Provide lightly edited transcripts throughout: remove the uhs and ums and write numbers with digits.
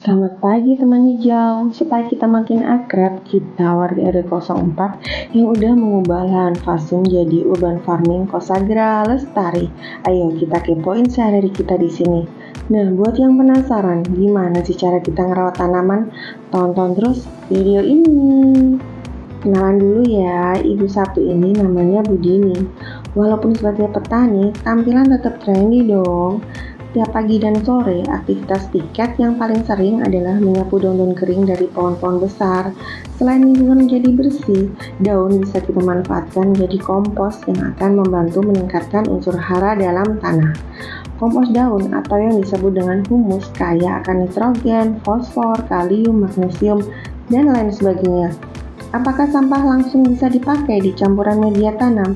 Selamat pagi teman hijau, supaya kita makin akrab, kita warga RW04 yang udah mengubah lahan fasum jadi urban farming Kosagra Lestari. Ayo kita kepoin sehari-hari kita di sini. Nah, buat yang penasaran gimana sih cara kita ngerawat tanaman, tonton terus video ini. Kenalan dulu ya, ibu satu ini namanya Budini. Walaupun sebagai petani, tampilan tetap trendy dong. Tiap pagi dan sore, aktivitas piket yang paling sering adalah menyapu daun-daun kering dari pohon-pohon besar. Selain lingkungan menjadi bersih, daun bisa kita manfaatkan menjadi kompos yang akan membantu meningkatkan unsur hara dalam tanah. Kompos daun atau yang disebut dengan humus kaya akan nitrogen, fosfor, kalium, magnesium, dan lain sebagainya. Apakah sampah langsung bisa dipakai di campuran media tanam?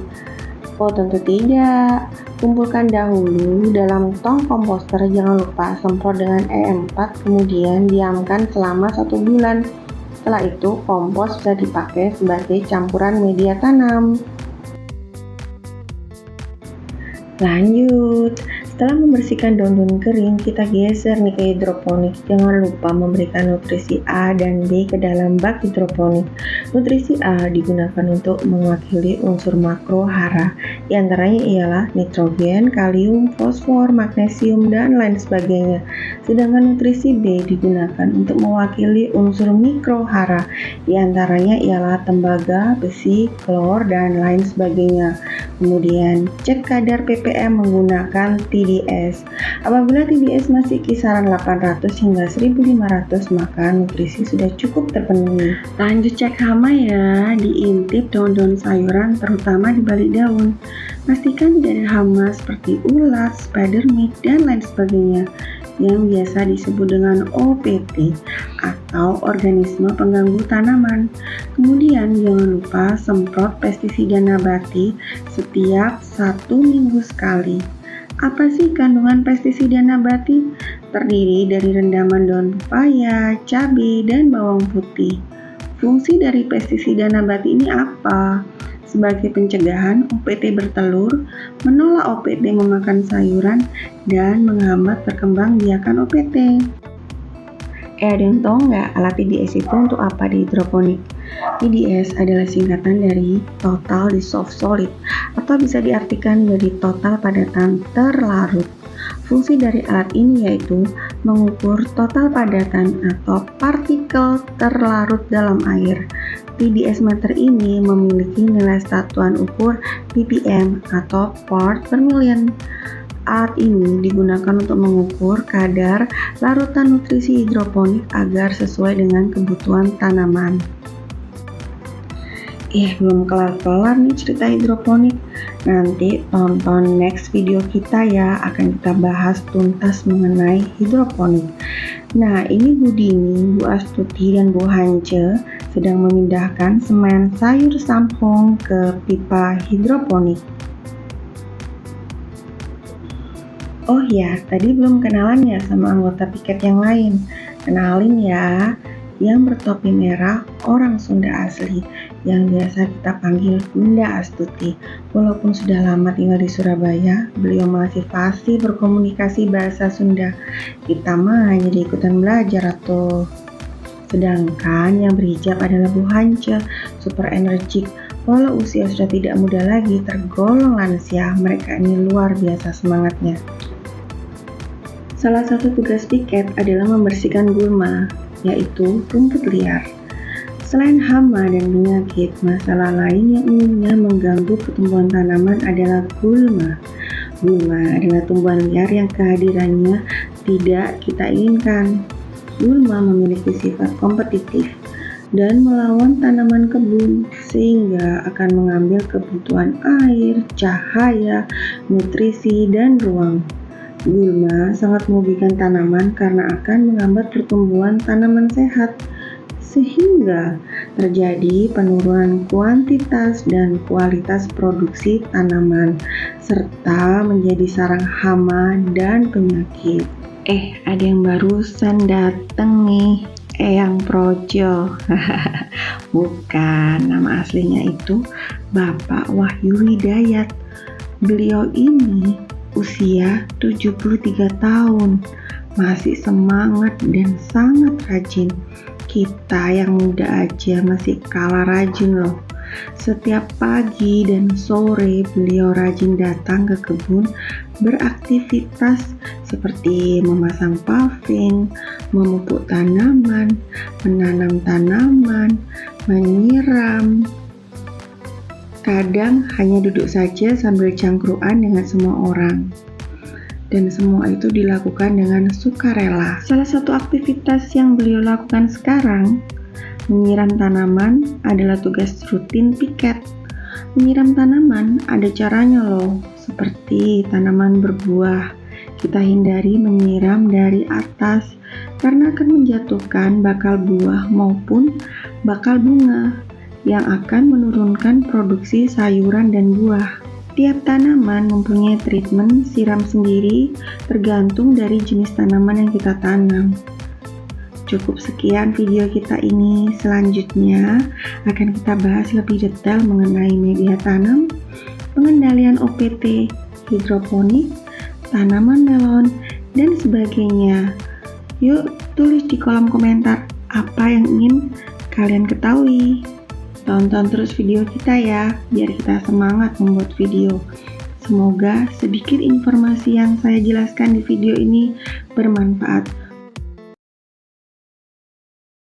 Oh tentu tidak. Kumpulkan dahulu dalam tong komposter, jangan lupa semprot dengan E4, kemudian diamkan selama 1 bulan. Setelah itu kompos bisa dipakai sebagai campuran media tanam. Lanjut, setelah membersihkan daun-daun kering, kita geser nih ke hidroponik. Jangan lupa memberikan nutrisi A dan B ke dalam bak hidroponik. Nutrisi A digunakan untuk mewakili unsur makro hara. Di antaranya ialah nitrogen, kalium, fosfor, magnesium, dan lain sebagainya. Sedangkan nutrisi B digunakan untuk mewakili unsur mikro hara. Di antaranya ialah tembaga, besi, klor, dan lain sebagainya. Kemudian cek kadar ppm menggunakan TDS. Apabila TDS masih kisaran 800 hingga 1500, maka nutrisi sudah cukup terpenuhi. Lanjut cek hama ya, diintip daun-daun sayuran terutama di balik daun. Pastikan tidak ada hama seperti ulat, spider mite, dan lain sebagainya yang biasa disebut dengan OPT atau organisme pengganggu tanaman. Kemudian jangan lupa semprot pestisida nabati setiap 1 minggu sekali. Apa sih kandungan pestisida nabati? Terdiri dari rendaman daun pepaya, cabai, dan bawang putih. Fungsi dari pestisida nabati ini apa? Sebagai pencegahan OPT bertelur, menolak OPT memakan sayuran, dan menghambat perkembangbiakan OPT. Ada yang tahu nggak alat TDS itu untuk apa di hidroponik? TDS adalah singkatan dari Total Dissolved Solid atau bisa diartikan dari total padatan terlarut. Fungsi dari alat ini yaitu mengukur total padatan atau partikel terlarut dalam air. TDS meter ini memiliki nilai satuan ukur ppm atau part per million. Alat ini digunakan untuk mengukur kadar larutan nutrisi hidroponik agar sesuai dengan kebutuhan tanaman. Belum kelar-kelar nih cerita hidroponik. Nanti tonton next video kita ya, akan kita bahas tuntas mengenai hidroponik. Nah, ini Bu Dini, Bu Astuti, dan Bu Hance sedang memindahkan semen sayur sampung ke pipa hidroponik. Oh ya, tadi belum kenalan ya sama anggota piket yang lain. Kenalin ya, yang bertopi merah orang Sunda asli yang biasa kita panggil Bunda Astuti. Walaupun sudah lama tinggal di Surabaya, beliau masih fasih berkomunikasi bahasa Sunda. Kita mah jadi ikutan belajar atuh. Sedangkan yang berhijab adalah Bu Hance, super energik. Walau usia sudah tidak muda lagi, tergolong lansia, mereka ini luar biasa semangatnya. Salah satu tugas piket adalah membersihkan gulma, yaitu rumput liar. Selain hama dan penyakit, masalah lain yang umumnya mengganggu pertumbuhan tanaman adalah gulma. Gulma adalah tumbuhan liar yang kehadirannya tidak kita inginkan. Gulma memiliki sifat kompetitif dan melawan tanaman kebun, sehingga akan mengambil kebutuhan air, cahaya, nutrisi, dan ruang. Gulma sangat merugikan tanaman karena akan menghambat pertumbuhan tanaman sehat, sehingga terjadi penurunan kuantitas dan kualitas produksi tanaman, serta menjadi sarang hama dan penyakit. Ada yang barusan dateng nih, Eyang Projo. Bukan, nama aslinya itu Bapak Wahyu Hidayat. Beliau ini usia 73 tahun, masih semangat dan sangat rajin. Kita yang muda aja masih kalah rajin loh. Setiap pagi dan sore beliau rajin datang ke kebun beraktivitas seperti memasang paving, memupuk tanaman, menanam tanaman, menyiram. Kadang hanya duduk saja sambil cangkruan dengan semua orang. Dan semua itu dilakukan dengan sukarela. Salah satu aktivitas yang beliau lakukan sekarang, menyiram tanaman adalah tugas rutin piket. Menyiram tanaman ada caranya loh, seperti tanaman berbuah. Kita hindari menyiram dari atas karena akan menjatuhkan bakal buah maupun bakal bunga yang akan menurunkan produksi sayuran dan buah. Tiap tanaman mempunyai treatment siram sendiri tergantung dari jenis tanaman yang kita tanam. Cukup sekian video kita ini. Selanjutnya akan kita bahas lebih detail mengenai media tanam, pengendalian OPT, hidroponik, tanaman melon, dan sebagainya. Yuk tulis di kolom komentar apa yang ingin kalian ketahui. Tonton terus video kita ya, biar kita semangat membuat video. Semoga sedikit informasi yang saya jelaskan di video ini bermanfaat